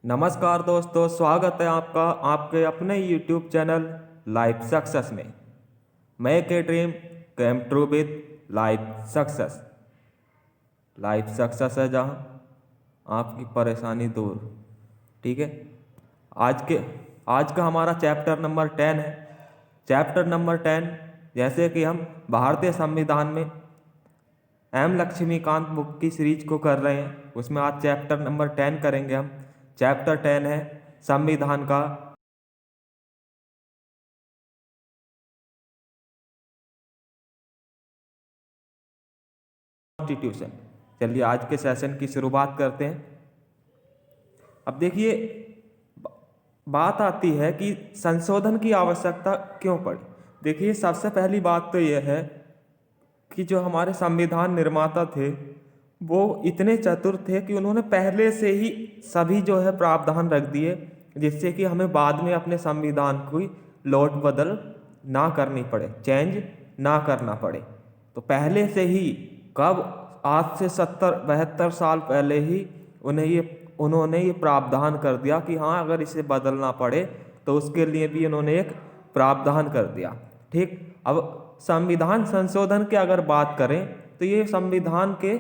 नमस्कार दोस्तों, स्वागत है आपका आपके अपने YouTube चैनल लाइफ सक्सेस में। Make a dream come true with life success. Life success है जहाँ आपकी परेशानी दूर। ठीक है। आज का हमारा चैप्टर नंबर 10 है। चैप्टर नंबर 10, जैसे कि हम भारतीय संविधान में एम लक्ष्मीकांत बुक की सीरीज को कर रहे हैं, उसमें आज चैप्टर नंबर 10 करेंगे हम। चैप्टर 10 है संविधान का कॉन्स्टिट्यूशन। चलिए आज के सेशन की शुरुआत करते हैं। अब देखिए, बात आती है कि संशोधन की आवश्यकता क्यों पड़ी। देखिए, सबसे पहली बात तो यह है कि जो हमारे संविधान निर्माता थे वो इतने चतुर थे कि उन्होंने पहले से ही सभी जो है प्रावधान रख दिए, जिससे कि हमें बाद में अपने संविधान की लौट बदल ना करनी पड़े, चेंज ना करना पड़े। तो पहले से ही कब, आज से 70-72 साल पहले ही उन्होंने ये प्रावधान कर दिया कि हाँ, अगर इसे बदलना पड़े तो उसके लिए भी उन्होंने एक प्रावधान कर दिया। ठीक। अब संविधान संशोधन की अगर बात करें तो ये संविधान के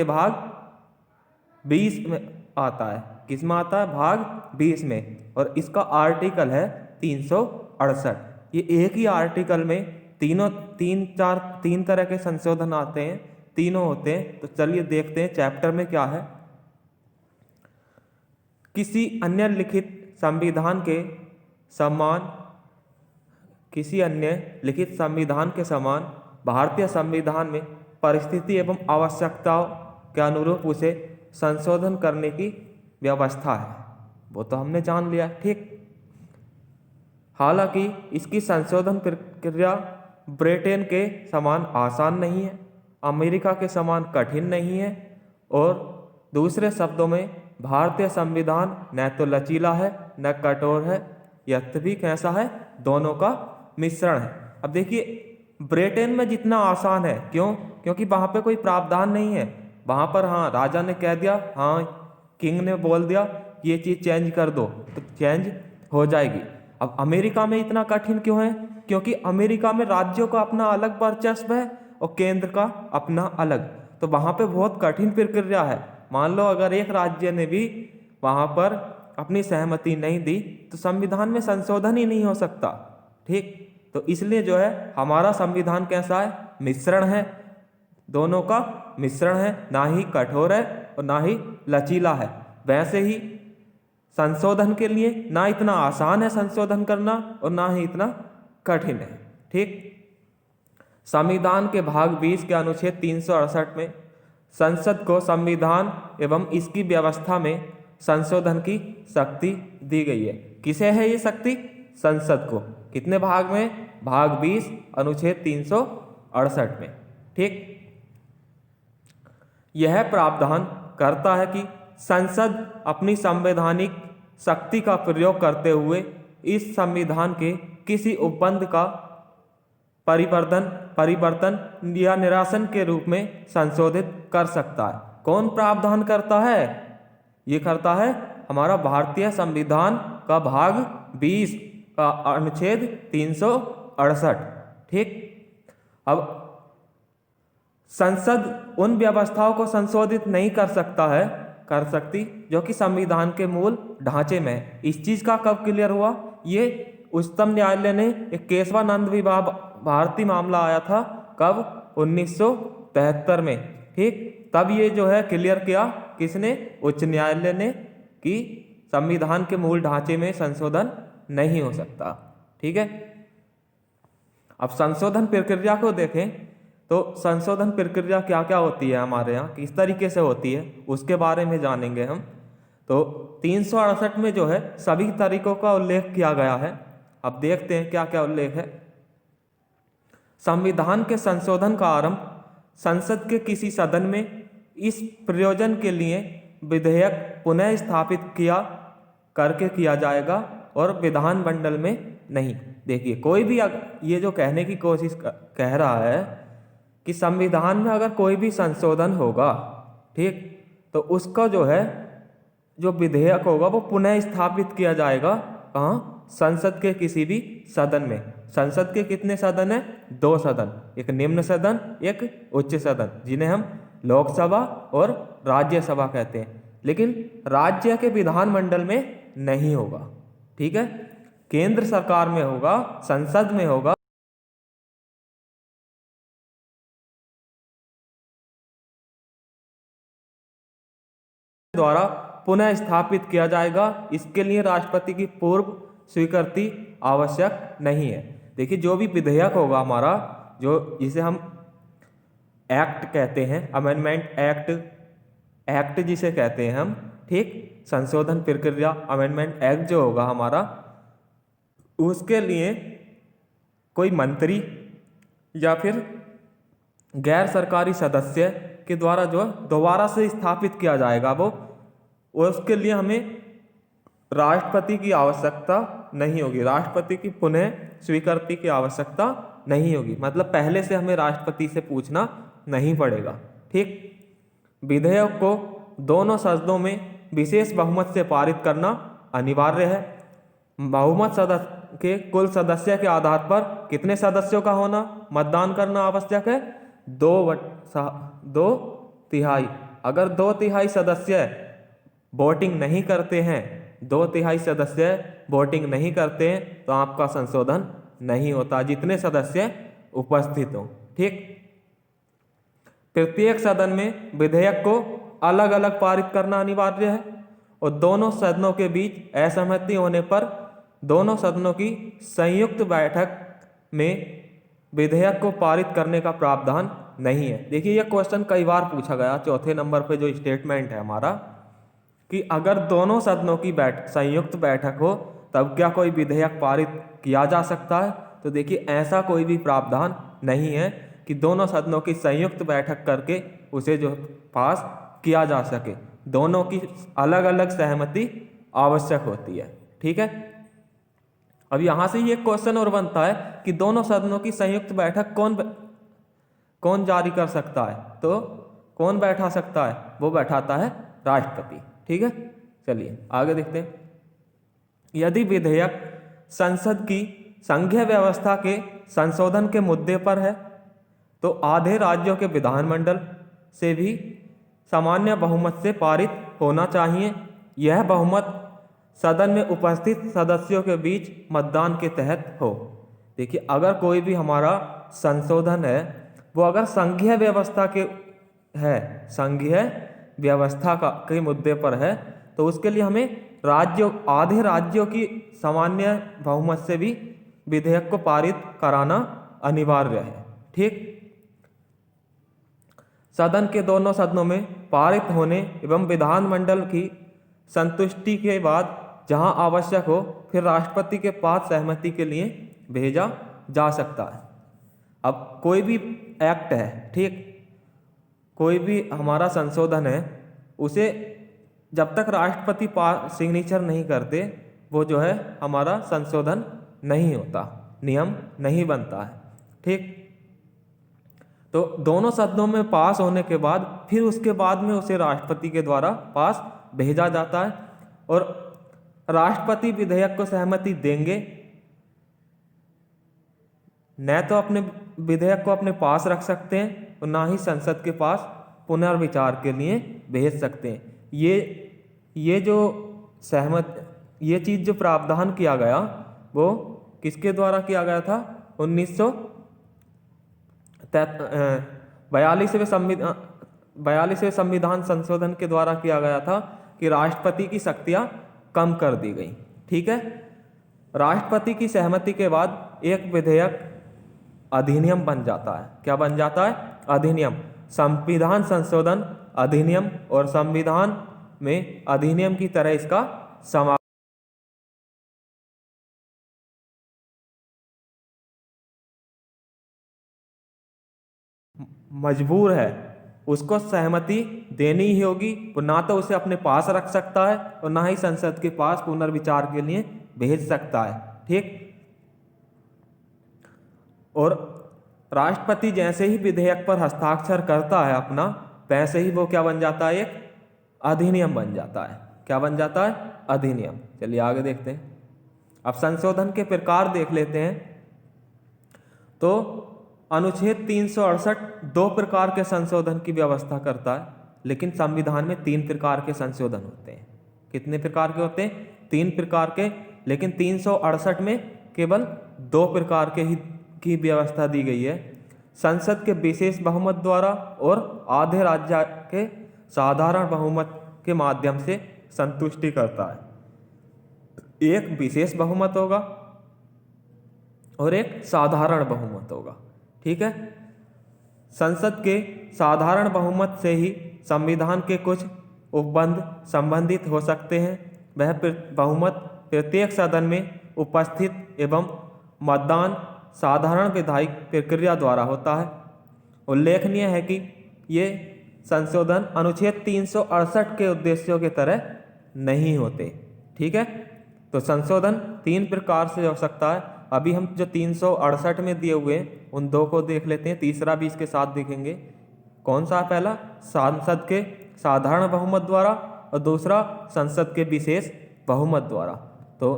भाग 20 में आता है। किस में आता है? भाग 20 में। और इसका आर्टिकल है 368। ये एक ही आर्टिकल में तीन तरह के संशोधन आते हैं, तीनों होते हैं। तो चलिए देखते हैं चैप्टर में क्या है। किसी अन्य लिखित संविधान के समान भारतीय संविधान में परिस्थिति एवं आवश्यकताओं के अनुरूप उसे संशोधन करने की व्यवस्था है। वो तो हमने जान लिया। ठीक। हालांकि इसकी संशोधन प्रक्रिया ब्रिटेन के समान आसान नहीं है, अमेरिका के समान कठिन नहीं है, और दूसरे शब्दों में भारतीय संविधान न तो लचीला है न कठोर है, यह भी कैसा है? दोनों का मिश्रण है। अब देखिए, ब्रिटेन में जितना आसान है, क्यों? क्योंकि वहां पे कोई प्रावधान नहीं है। वहां पर हाँ, राजा ने कह दिया, हाँ, किंग ने बोल दिया ये चीज चेंज कर दो तो चेंज हो जाएगी। अब अमेरिका में इतना कठिन क्यों है? क्योंकि अमेरिका में राज्यों का अपना अलग वर्चस्व है और केंद्र का अपना अलग। तो वहां पे बहुत कठिन प्रक्रिया है। मान लो अगर एक राज्य ने भी वहां पर अपनी सहमति नहीं दी तो संविधान में संशोधन ही नहीं हो सकता। ठीक। तो इसलिए जो है हमारा संविधान कैसा है? मिश्रण है, दोनों का मिश्रण है, ना ही कठोर है और ना ही लचीला है। वैसे ही संशोधन के लिए ना इतना आसान है संशोधन करना और ना ही इतना कठिन है। ठीक। संविधान के भाग 20 के अनुच्छेद 368 में संसद को संविधान एवं इसकी व्यवस्था में संशोधन की शक्ति दी गई है। किसे है ये शक्ति? संसद को। कितने भाग में? भाग 20 अनुच्छेद 368 में। ठीक। यह प्रावधान करता है कि संसद अपनी संवैधानिक शक्ति का प्रयोग करते हुए इस संविधान के किसी उपबंध का परिवर्तन या निरासन के रूप में संशोधित कर सकता है। कौन प्रावधान करता है? ये करता है हमारा भारतीय संविधान का भाग 20 का अनुच्छेद 368। ठीक। अब संसद उन व्यवस्थाओं को संशोधित नहीं कर सकती जो कि संविधान के मूल ढांचे में है। इस चीज का कब क्लियर हुआ? ये उच्चतम न्यायालय ने एक केशवानंद विवाह भारती मामला आया था। कब? 1973 में। ठीक। तब ये जो है क्लियर किया किसने? उच्च न्यायालय ने, कि संविधान के मूल ढांचे में संशोधन नहीं हो सकता। ठीक है। अब संशोधन प्रक्रिया को देखें तो संशोधन प्रक्रिया क्या क्या होती है हमारे यहाँ, किस तरीके से होती है, उसके बारे में जानेंगे हम। तो 368 में जो है सभी तरीकों का उल्लेख किया गया है। अब देखते हैं क्या क्या उल्लेख है। संविधान के संशोधन का आरंभ संसद के किसी सदन में इस प्रयोजन के लिए विधेयक पुनः स्थापित किया जाएगा और विधानमंडल में नहीं। देखिए, कोई भी ये जो कहने की कोशिश कह रहा है कि संविधान में अगर कोई भी संशोधन होगा, ठीक, तो उसका जो है जो विधेयक होगा वो पुनः स्थापित किया जाएगा कहाँ? संसद के किसी भी सदन में। संसद के कितने सदन है? 2 सदन, एक निम्न सदन, एक उच्च सदन, जिन्हें हम लोकसभा और राज्यसभा कहते हैं। लेकिन राज्य के विधानमंडल में नहीं होगा, ठीक है, केंद्र सरकार में होगा, संसद में होगा। द्वारा पुनः स्थापित किया जाएगा। इसके लिए राष्ट्रपति की पूर्व स्वीकृति आवश्यक नहीं है। देखिए, जो भी विधेयक होगा हमारा, जो जिसे हम एक्ट कहते हैं, अमेंडमेंट एक्ट जिसे कहते हैं हम, ठीक, संशोधन प्रक्रिया अमेंडमेंट एक्ट जो होगा हमारा, उसके लिए कोई मंत्री या फिर गैर सरकारी सदस्य के द्वारा जो दोबारा से स्थापित किया जाएगा वो, उसके लिए हमें राष्ट्रपति की आवश्यकता नहीं होगी, राष्ट्रपति की पुनः स्वीकृति की आवश्यकता नहीं होगी। मतलब पहले से हमें राष्ट्रपति से पूछना नहीं पड़ेगा, ठीक। विधेयक को दोनों सदनों में विशेष बहुमत से पारित करना अनिवार्य है। बहुमत सदस्य के कुल सदस्य के आधार पर कितने सदस्यों का होना मतदान करना आवश्यक है? 2/3। अगर 2/3 सदस्य वोटिंग नहीं करते हैं, 2/3 सदस्य वोटिंग नहीं करते हैं, तो आपका संशोधन नहीं होता, जितने सदस्य उपस्थित हों, ठीक। प्रत्येक सदन में विधेयक को अलग अलग पारित करना अनिवार्य है और दोनों सदनों के बीच असहमति होने पर दोनों सदनों की संयुक्त बैठक में विधेयक को पारित करने का प्रावधान नहीं है। देखिए, यह क्वेश्चन कई बार पूछा गया, चौथे नंबर पे जो स्टेटमेंट है हमारा, कि अगर दोनों सदनों की संयुक्त बैठक हो तब क्या कोई विधेयक पारित किया जा सकता है? तो देखिए, ऐसा कोई भी प्रावधान नहीं है कि दोनों सदनों की संयुक्त बैठक करके उसे जो पास किया जा सके। दोनों की अलग अलग सहमति आवश्यक होती है, ठीक है। अब यहाँ से ये क्वेश्चन और बनता है कि दोनों सदनों की संयुक्त बैठक कौन जारी कर सकता है? तो कौन बैठा सकता है? वो बैठाता है राष्ट्रपति, ठीक है। चलिए आगे देखते हैं। यदि विधेयक संसद की संघीय व्यवस्था के संशोधन के मुद्दे पर है तो आधे राज्यों के विधानमंडल से भी सामान्य बहुमत से पारित होना चाहिए। यह बहुमत सदन में उपस्थित सदस्यों के बीच मतदान के तहत हो। देखिए, अगर कोई भी हमारा संशोधन है वो अगर संघीय व्यवस्था के है, संघीय व्यवस्था के मुद्दे पर है, तो उसके लिए हमें आधे राज्यों की सामान्य बहुमत से भी विधेयक को पारित कराना अनिवार्य है, ठीक। सदन के दोनों सदनों में पारित होने एवं विधानमंडल की संतुष्टि के बाद जहां आवश्यक हो फिर राष्ट्रपति के पास सहमति के लिए भेजा जा सकता है। अब कोई भी एक्ट है, ठीक, कोई भी हमारा संशोधन है, उसे जब तक राष्ट्रपति सिग्नेचर नहीं करते वो जो है हमारा संशोधन नहीं होता, नियम नहीं बनता है, ठीक। तो दोनों सदनों में पास होने के बाद फिर उसके बाद में उसे राष्ट्रपति के द्वारा पास भेजा जाता है और राष्ट्रपति विधेयक को सहमति देंगे, न तो अपने विधेयक को अपने पास रख सकते हैं और ना ही संसद के पास पुनर्विचार के लिए भेज सकते हैं। ये जो ये चीज़ जो प्रावधान किया गया वो किसके द्वारा किया गया था? 42वें संविधान संशोधन के द्वारा किया गया था कि राष्ट्रपति की शक्तियां कम कर दी गई, ठीक है। राष्ट्रपति की सहमति के बाद एक विधेयक अधिनियम बन जाता है। क्या बन जाता है? अधिनियम। संविधान संशोधन अधिनियम और संविधान में अधिनियम की तरह इसका समावेश मजबूर है, उसको सहमति देनी ही होगी। वो ना तो उसे अपने पास रख सकता है और ना ही संसद के पास पुनर्विचार के लिए भेज सकता है, ठीक। और राष्ट्रपति जैसे ही विधेयक पर हस्ताक्षर करता है अपना, वैसे ही वो क्या बन जाता है? एक अधिनियम बन जाता है। क्या बन जाता है? अधिनियम। चलिए आगे देखते हैं। अब संशोधन के प्रकार देख लेते हैं। तो अनुच्छेद 368 दो प्रकार के संशोधन की व्यवस्था करता है, लेकिन संविधान में 3 प्रकार के संशोधन होते हैं। कितने प्रकार के होते हैं? 3 प्रकार के, लेकिन 368 में केवल 2 प्रकार के ही की व्यवस्था दी गई है। संसद के विशेष बहुमत द्वारा और आधे राज्य के साधारण बहुमत के माध्यम से संतुष्टि करता है। एक विशेष बहुमत होगा और एक साधारण बहुमत होगा। ठीक है। संसद के साधारण बहुमत से ही संविधान के कुछ उपबंध संबंधित हो सकते हैं। वह बहुमत प्रत्येक सदन में उपस्थित एवं मतदान साधारण विधायी प्रक्रिया द्वारा होता है। उल्लेखनीय है कि ये संशोधन अनुच्छेद 368 के उद्देश्यों के तरह नहीं होते। ठीक है। तो संशोधन 3 प्रकार से हो सकता है। अभी हम जो 368 में दिए हुए हैं उन 2 को देख लेते हैं, तीसरा भी इसके साथ देखेंगे। कौन सा? पहला संसद के साधारण बहुमत द्वारा और दूसरा संसद के विशेष बहुमत द्वारा। तो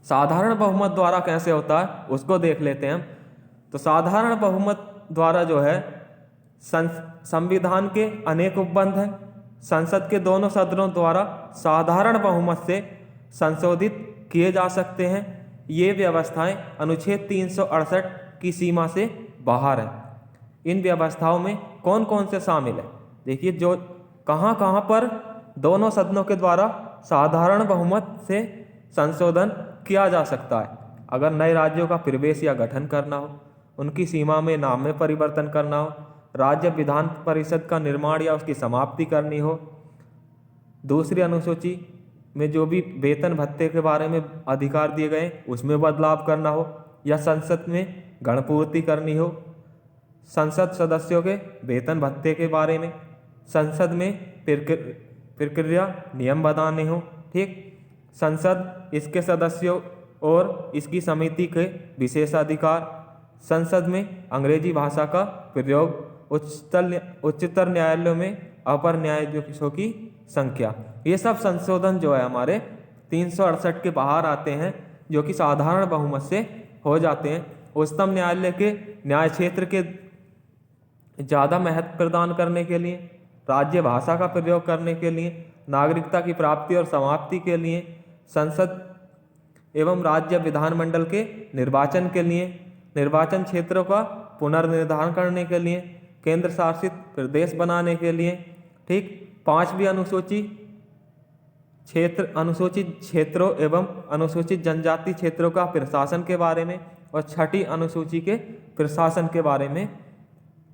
साधारण बहुमत द्वारा कैसे होता है उसको देख लेते हैं हम। तो साधारण बहुमत द्वारा जो है संविधान के अनेक उपबंध हैं, संसद के दोनों सदनों द्वारा साधारण बहुमत से संशोधित किए जा सकते हैं। ये व्यवस्थाएं अनुच्छेद 368 की सीमा से बाहर है। इन व्यवस्थाओं में कौन कौन से शामिल है? देखिए, जो कहाँ कहाँ पर दोनों सदनों के द्वारा साधारण बहुमत से संशोधन किया जा सकता है। अगर नए राज्यों का प्रवेश या गठन करना हो, उनकी सीमा में नाम में परिवर्तन करना हो, राज्य विधान परिषद का निर्माण या उसकी समाप्ति करनी हो, दूसरी अनुसूची में जो भी वेतन भत्ते के बारे में अधिकार दिए गए उसमें बदलाव करना हो, या संसद में गणपूर्ति करनी हो, संसद सदस्यों के वेतन भत्ते के बारे में, संसद में प्रक्रिया नियम बनाने हो। ठीक। संसद, इसके सदस्यों और इसकी समिति के विशेषाधिकार, संसद में अंग्रेजी भाषा का प्रयोग, उच्चतर न्यायालयों में अपर न्यायाधीशों की संख्या, ये सब संशोधन जो है हमारे 368 के बाहर आते हैं, जो कि साधारण बहुमत से हो जाते हैं। उच्चतम न्यायालय के न्याय क्षेत्र के ज़्यादा महत्व प्रदान करने के लिए, राज्य भाषा का प्रयोग करने के लिए, नागरिकता की प्राप्ति और समाप्ति के लिए, संसद एवं राज्य विधानमंडल के निर्वाचन के लिए, निर्वाचन क्षेत्रों का पुनर्निर्धारण करने के लिए, केंद्र शासित प्रदेश बनाने के लिए। ठीक। 5वीं अनुसूची अनुसूचित क्षेत्रों एवं अनुसूचित जनजाति क्षेत्रों का प्रशासन के बारे में, और 6ठी अनुसूची के प्रशासन के बारे में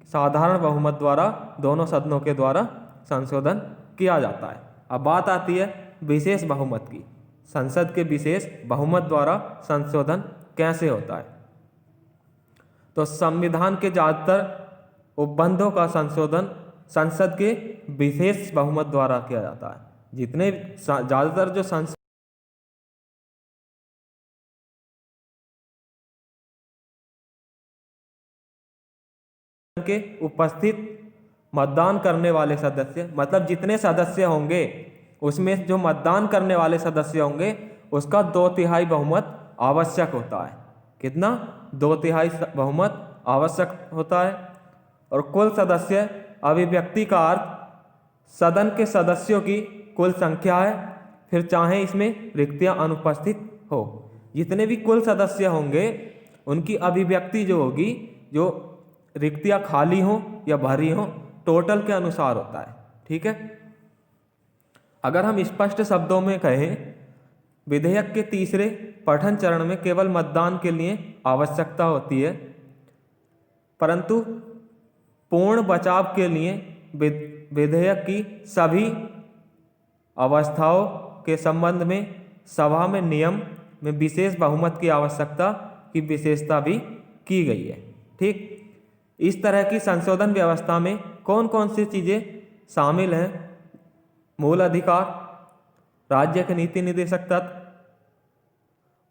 साधारण बहुमत द्वारा दोनों सदनों के द्वारा संशोधन किया जाता है। अब बात आती है विशेष बहुमत की। संसद के विशेष बहुमत द्वारा संशोधन कैसे होता है? तो संविधान के ज़्यादातर उपबंधों का संशोधन संसद के विशेष बहुमत द्वारा किया जाता है। जितने ज़्यादातर जो संसद के उपस्थित मतदान करने वाले सदस्य, मतलब जितने सदस्य होंगे उसमें जो मतदान करने वाले सदस्य होंगे उसका 2/3 बहुमत आवश्यक होता है। कितना? 2/3 बहुमत आवश्यक होता है। और कुल सदस्य अभिव्यक्ति का अर्थ सदन के सदस्यों की कुल संख्या है, फिर चाहे इसमें रिक्तियां अनुपस्थित हो। जितने भी कुल सदस्य होंगे उनकी अभिव्यक्ति जो होगी, जो रिक्तियां खाली हो या भरी हो, टोटल के अनुसार होता है। ठीक है। अगर हम स्पष्ट शब्दों में कहें, विधेयक के तीसरे पठन चरण में केवल मतदान के लिए आवश्यकता होती है, परंतु पूर्ण बचाव के लिए विधेयक की सभी अवस्थाओं के संबंध में सभा में नियम में विशेष बहुमत की आवश्यकता की विशेषता भी की गई है। ठीक। इस तरह की संशोधन व्यवस्था में कौन कौन सी चीज़ें शामिल हैं? मूल अधिकार, राज्य के नीति निर्देशक तत्व,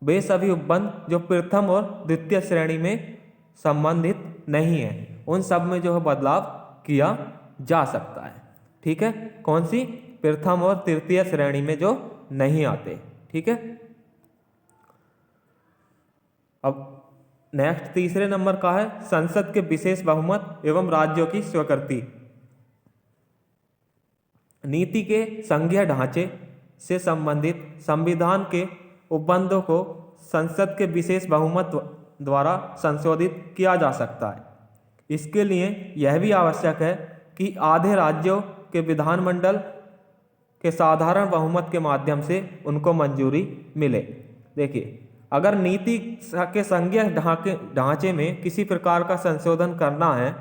वे सभी उपबंध जो प्रथम और द्वितीय श्रेणी में संबंधित नहीं है, उन सब में जो है बदलाव किया जा सकता है। ठीक है, कौन सी? प्रथम और तृतीय श्रेणी में जो नहीं आते। ठीक है, अब नेक्स्ट तीसरे नंबर का है संसद के विशेष बहुमत एवं राज्यों की स्वीकृति। नीति के संघीय ढांचे से संबंधित संविधान के उपबंधों को संसद के विशेष बहुमत द्वारा संशोधित किया जा सकता है। इसके लिए यह भी आवश्यक है कि आधे राज्यों के विधानमंडल के साधारण बहुमत के माध्यम से उनको मंजूरी मिले। देखिए, अगर नीति के संघीय ढांचे में किसी प्रकार का संशोधन करना है,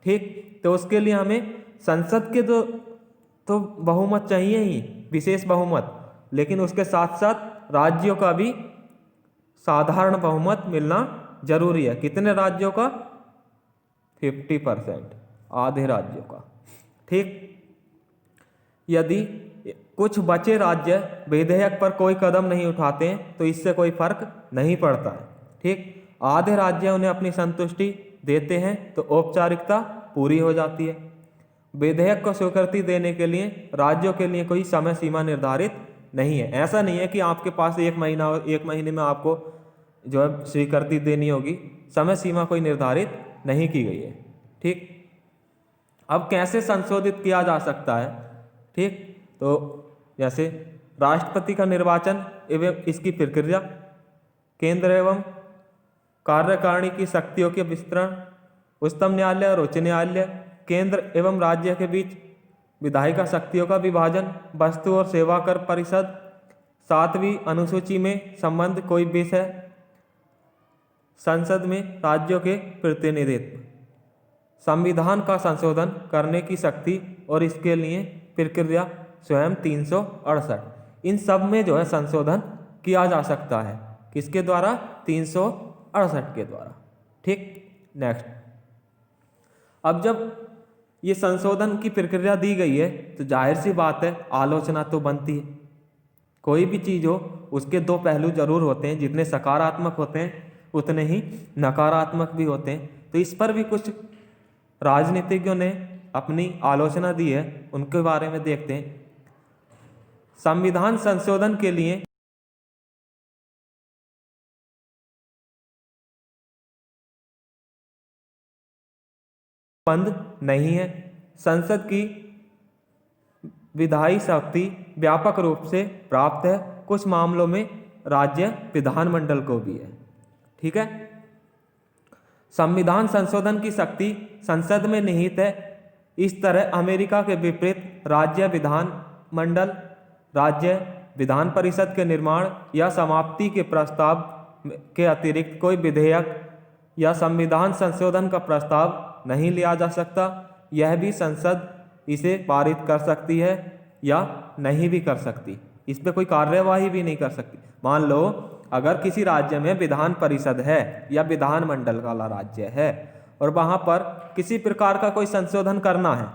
ठीक, तो उसके लिए हमें संसद के तो बहुमत चाहिए ही, विशेष बहुमत, लेकिन उसके साथ साथ राज्यों का भी साधारण बहुमत मिलना जरूरी है। कितने राज्यों का? 50%, आधे राज्यों का। ठीक, यदि कुछ बचे राज्य विधेयक पर कोई कदम नहीं उठाते हैं तो इससे कोई फर्क नहीं पड़ता है। ठीक, आधे राज्य उन्हें अपनी संतुष्टि देते हैं तो औपचारिकता पूरी हो जाती है। विधेयक को स्वीकृति देने के लिए राज्यों के लिए कोई समय सीमा निर्धारित नहीं है। ऐसा नहीं है कि आपके पास एक महीने में आपको जो है स्वीकृति देनी होगी, समय सीमा कोई निर्धारित नहीं की गई है। ठीक, अब कैसे संशोधित किया जा सकता है? ठीक, तो जैसे राष्ट्रपति का निर्वाचन एवं इसकी प्रक्रिया, केंद्र एवं कार्यकारिणी की शक्तियों के विस्तरण, उच्चतम न्यायालय और उच्च न्यायालय, केंद्र एवं राज्य के बीच विधायिका शक्तियों का विभाजन, वस्तु और सेवा कर परिषद, 7वीं अनुसूची में संबंध कोई विषय, संसद में राज्यों के प्रतिनिधित्व, संविधान का संशोधन करने की शक्ति और इसके लिए प्रक्रिया स्वयं 368, इन सब में जो है संशोधन किया जा सकता है। किसके द्वारा? 368 के द्वारा। ठीक, नेक्स्ट, अब जब ये संशोधन की प्रक्रिया दी गई है तो जाहिर सी बात है आलोचना तो बनती है। कोई भी चीज़ हो उसके दो पहलू जरूर होते हैं, जितने सकारात्मक होते हैं उतने ही नकारात्मक भी होते हैं। तो इस पर भी कुछ राजनीतिज्ञों ने अपनी आलोचना दी है, उनके बारे में देखते हैं। संविधान संशोधन के लिए बंद नहीं है। संसद की विधायी शक्ति व्यापक रूप से प्राप्त है, कुछ मामलों में राज्य विधानमंडल को भी है। ठीक है, संविधान संशोधन की शक्ति संसद में निहित है। इस तरह अमेरिका के विपरीत राज्य विधान परिषद के निर्माण या समाप्ति के प्रस्ताव के अतिरिक्त कोई विधेयक या संविधान संशोधन का प्रस्ताव नहीं लिया जा सकता। यह भी संसद इसे पारित कर सकती है या नहीं भी कर सकती, इस पर कोई कार्यवाही भी नहीं कर सकती। मान लो अगर किसी राज्य में विधान परिषद है या विधानमंडल वाला राज्य है और वहां पर किसी प्रकार का कोई संशोधन करना है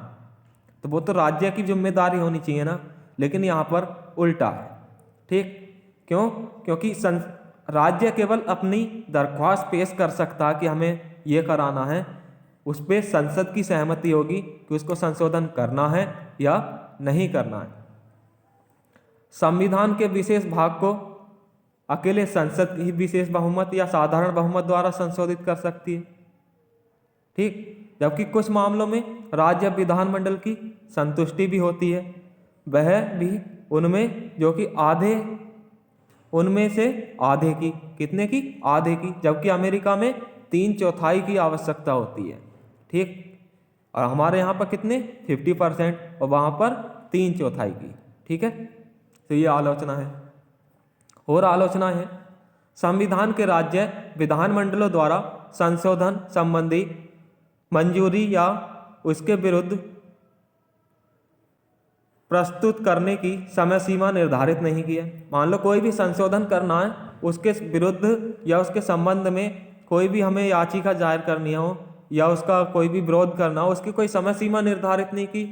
तो वो तो राज्य की जिम्मेदारी होनी चाहिए ना, लेकिन यहाँ पर उल्टा है। ठीक, क्यों? क्योंकि राज्य केवल अपनी दरख्वास्त पेश कर सकता है कि हमें ये कराना है, उस पर संसद की सहमति होगी कि उसको संशोधन करना है या नहीं करना है। संविधान के विशेष भाग को अकेले संसद ही विशेष बहुमत या साधारण बहुमत द्वारा संशोधित कर सकती है। ठीक, जबकि कुछ मामलों में राज्य विधानमंडल की संतुष्टि भी होती है, वह भी उनमें जो कि उनमें से आधे की, कितने की? आधे की, जबकि अमेरिका में 3/4 की आवश्यकता होती है। ठीक, और हमारे यहाँ पर कितने? 50% और वहाँ पर 3/4 की। ठीक है, तो ये आलोचना है। और आलोचना है संविधान के राज्य विधानमंडलों द्वारा संशोधन संबंधी मंजूरी या उसके विरुद्ध प्रस्तुत करने की समय सीमा निर्धारित नहीं की है। मान लो कोई भी संशोधन करना है, उसके विरुद्ध या उसके संबंध में कोई भी हमें याचिका दायर करनी हो या उसका कोई भी विरोध करना हो, उसकी कोई समय सीमा निर्धारित नहीं की।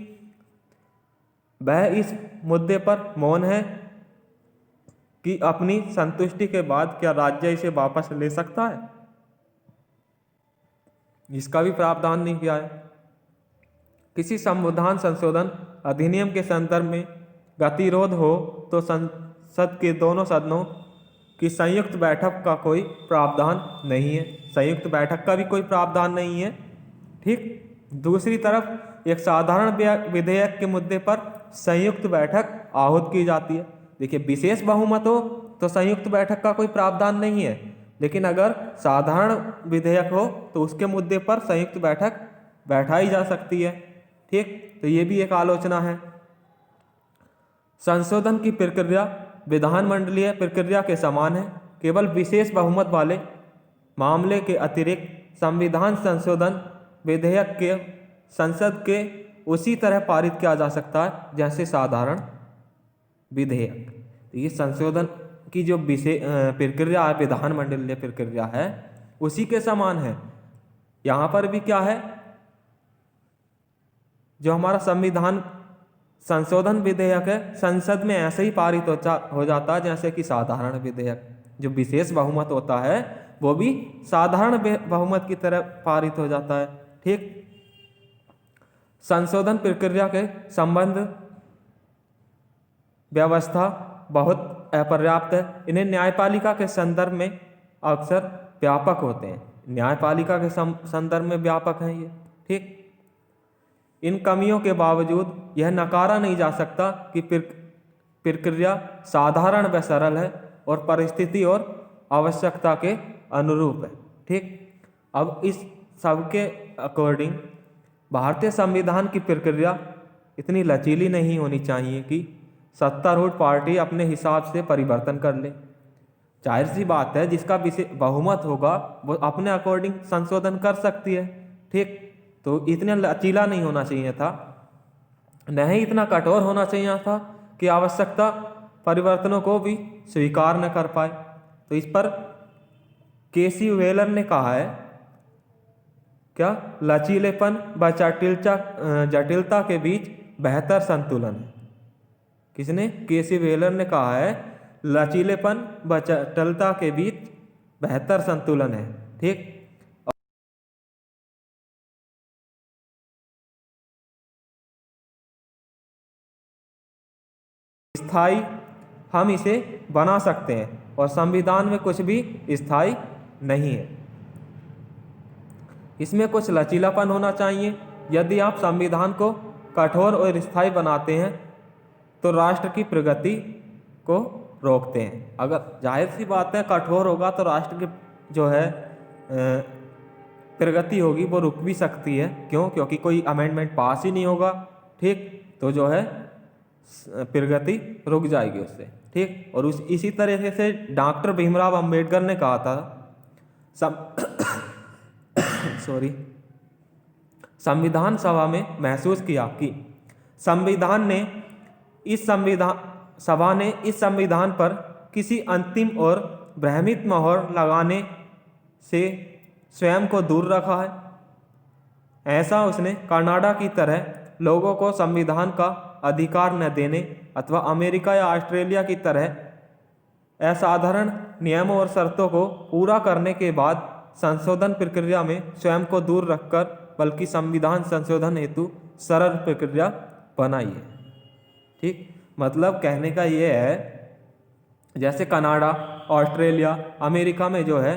वह इस मुद्दे पर मौन है कि अपनी संतुष्टि के बाद क्या राज्य इसे वापस ले सकता है, इसका भी प्रावधान नहीं किया है। किसी संविधान संशोधन अधिनियम के संदर्भ में गतिरोध हो तो संसद के दोनों सदनों की संयुक्त बैठक का कोई प्रावधान नहीं है। संयुक्त बैठक का भी कोई प्रावधान नहीं है। ठीक। दूसरी तरफ एक साधारण विधेयक के मुद्दे पर संयुक्त बैठक आहूत की जाती है। देखिए, विशेष बहुमत हो तो संयुक्त बैठक का कोई प्रावधान नहीं है, लेकिन अगर साधारण विधेयक हो तो उसके मुद्दे पर संयुक्त बैठक बैठाई जा सकती है। ठीक। तो ये भी एक आलोचना है। संशोधन की प्रक्रिया विधानमंडलीय प्रक्रिया के समान है। केवल विशेष बहुमत वाले मामले के अतिरिक्त संविधान संशोधन विधेयक के संसद के उसी तरह पारित किया जा सकता है जैसे साधारण विधेयक। तो ये संशोधन की जो प्रक्रिया है, विधानमंडलीय प्रक्रिया है, उसी के समान है। यहाँ पर भी क्या है, जो हमारा संविधान संशोधन विधेयक है संसद में ऐसे ही पारित हो जाता है जैसे कि साधारण विधेयक। जो विशेष बहुमत होता है वो भी साधारण बहुमत की तरह पारित हो जाता है। ठीक। संशोधन प्रक्रिया के संबंध व्यवस्था बहुत अपर्याप्त है। इन्हें न्यायपालिका के संदर्भ में अक्सर व्यापक होते हैं। न्यायपालिका के संदर्भ में व्यापक हैं ये। ठीक। इन कमियों के बावजूद यह नकारा नहीं जा सकता कि प्रक्रिया साधारण व सरल है और परिस्थिति और आवश्यकता के अनुरूप है। ठीक। अब इस सबके अकॉर्डिंग भारतीय संविधान की प्रक्रिया इतनी लचीली नहीं होनी चाहिए कि सत्तारूढ़ पार्टी अपने हिसाब से परिवर्तन कर ले। जाहिर सी बात है, जिसका बहुमत होगा वो अपने अकॉर्डिंग संशोधन कर सकती है। ठीक। तो इतना लचीला नहीं होना चाहिए था, न ही इतना कठोर होना चाहिए था कि आवश्यकता परिवर्तनों को भी स्वीकार न कर पाए। तो इस पर केसी व्हेलर ने कहा है क्या, लचीलेपन व जटिलता के बीच बेहतर संतुलन है। किसने? केसी व्हेलर ने कहा है लचीलेपन व जटिलता के बीच बेहतर संतुलन है। ठीक। स्थायी हम इसे बना सकते हैं और संविधान में कुछ भी स्थायी नहीं है। इसमें कुछ लचीलापन होना चाहिए। यदि आप संविधान को कठोर और स्थायी बनाते हैं तो राष्ट्र की प्रगति को रोकते हैं। अगर जाहिर सी बात है, कठोर होगा तो राष्ट्र की जो है प्रगति होगी वो रुक भी सकती है। क्यों? क्योंकि कोई अमेंडमेंट पास ही नहीं होगा। ठीक। तो जो है प्रगति रुक जाएगी उससे। ठीक। और इसी तरह से डॉक्टर भीमराव अंबेडकर ने कहा था संविधान सभा में महसूस किया कि सभा ने इस संविधान पर किसी अंतिम और भ्रमित मोहर लगाने से स्वयं को दूर रखा है। ऐसा उसने कनाडा की तरह लोगों को संविधान का अधिकार न देने अथवा अमेरिका या ऑस्ट्रेलिया की तरह असाधारण नियमों और शर्तों को पूरा करने के बाद संशोधन प्रक्रिया में स्वयं को दूर रखकर बल्कि संविधान संशोधन हेतु सरल प्रक्रिया बनाई है। ठीक। मतलब कहने का ये है, जैसे कनाडा, ऑस्ट्रेलिया, अमेरिका में जो है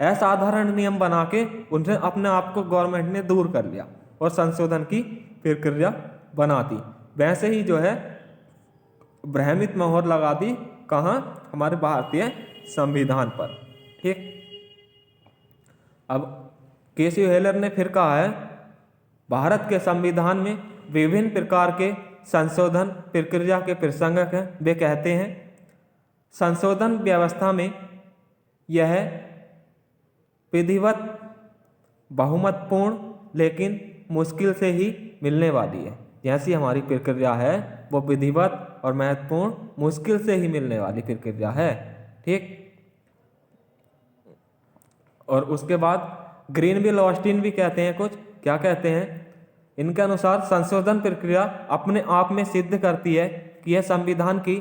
असाधारण नियम बना के उनसे अपने आप को गवर्नमेंट ने दूर कर लिया और संशोधन की प्रक्रिया बना दी, वैसे ही जो है भ्रमित मोहर लगा दी। कहाँ? हमारे भारतीय संविधान पर। ठीक। अब केसी व्हेलर ने फिर कहा है भारत के संविधान में विभिन्न प्रकार के संशोधन प्रक्रिया के प्रसंगक हैं। वे कहते हैं संशोधन व्यवस्था में यह विधिवत बहुमतपूर्ण लेकिन मुश्किल से ही मिलने वाली है। जैसी हमारी प्रक्रिया है वो विधिवत और महत्वपूर्ण मुश्किल से ही मिलने वाली प्रक्रिया है। ठीक। और उसके बाद ग्रीनविल ऑस्टिन भी कहते हैं कुछ, क्या कहते हैं? इनके अनुसार संशोधन प्रक्रिया अपने आप में सिद्ध करती है कि यह संविधान की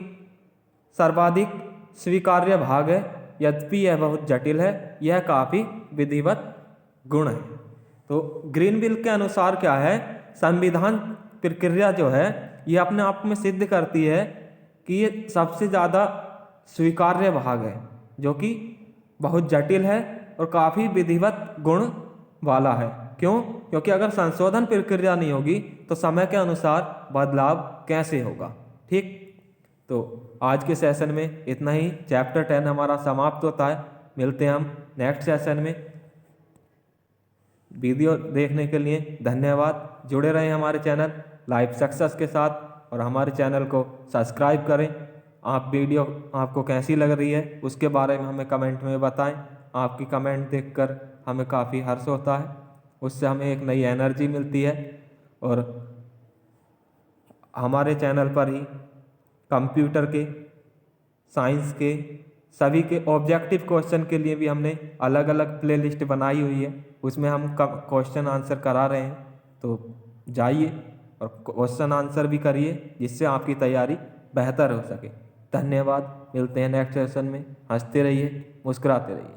सर्वाधिक स्वीकार्य भाग है, यद्यपि यह बहुत जटिल है, यह काफ़ी विधिवत गुण है। तो ग्रीनविल के अनुसार क्या है, संविधान प्रक्रिया जो है ये अपने आप में सिद्ध करती है कि ये सबसे ज़्यादा स्वीकार्य भाग है, जो कि बहुत जटिल है और काफ़ी विधिवत गुण वाला है। क्यों? क्योंकि अगर संशोधन प्रक्रिया नहीं होगी तो समय के अनुसार बदलाव कैसे होगा। ठीक, तो आज के सेशन में इतना ही। चैप्टर 10 हमारा समाप्त होता है। मिलते हैं हम नेक्स्ट सेशन में। वीडियो देखने के लिए धन्यवाद। जुड़े रहें हमारे चैनल लाइफ सक्सेस के साथ और हमारे चैनल को सब्सक्राइब करें। आप वीडियो आपको कैसी लग रही है उसके बारे में हमें कमेंट में बताएं। आपकी कमेंट देखकर हमें काफ़ी हर्ष होता है, उससे हमें एक नई एनर्जी मिलती है। और हमारे चैनल पर ही कंप्यूटर के, साइंस के, सभी के ऑब्जेक्टिव क्वेश्चन के लिए भी हमने अलग अलग प्लेलिस्ट बनाई हुई है, उसमें हम क्वेश्चन आंसर करा रहे हैं। तो जाइए और क्वेश्चन आंसर भी करिए, जिससे आपकी तैयारी बेहतर हो सके। धन्यवाद। मिलते हैं नेक्स्ट सेशन में। हंसते रहिए, मुस्कुराते रहिए।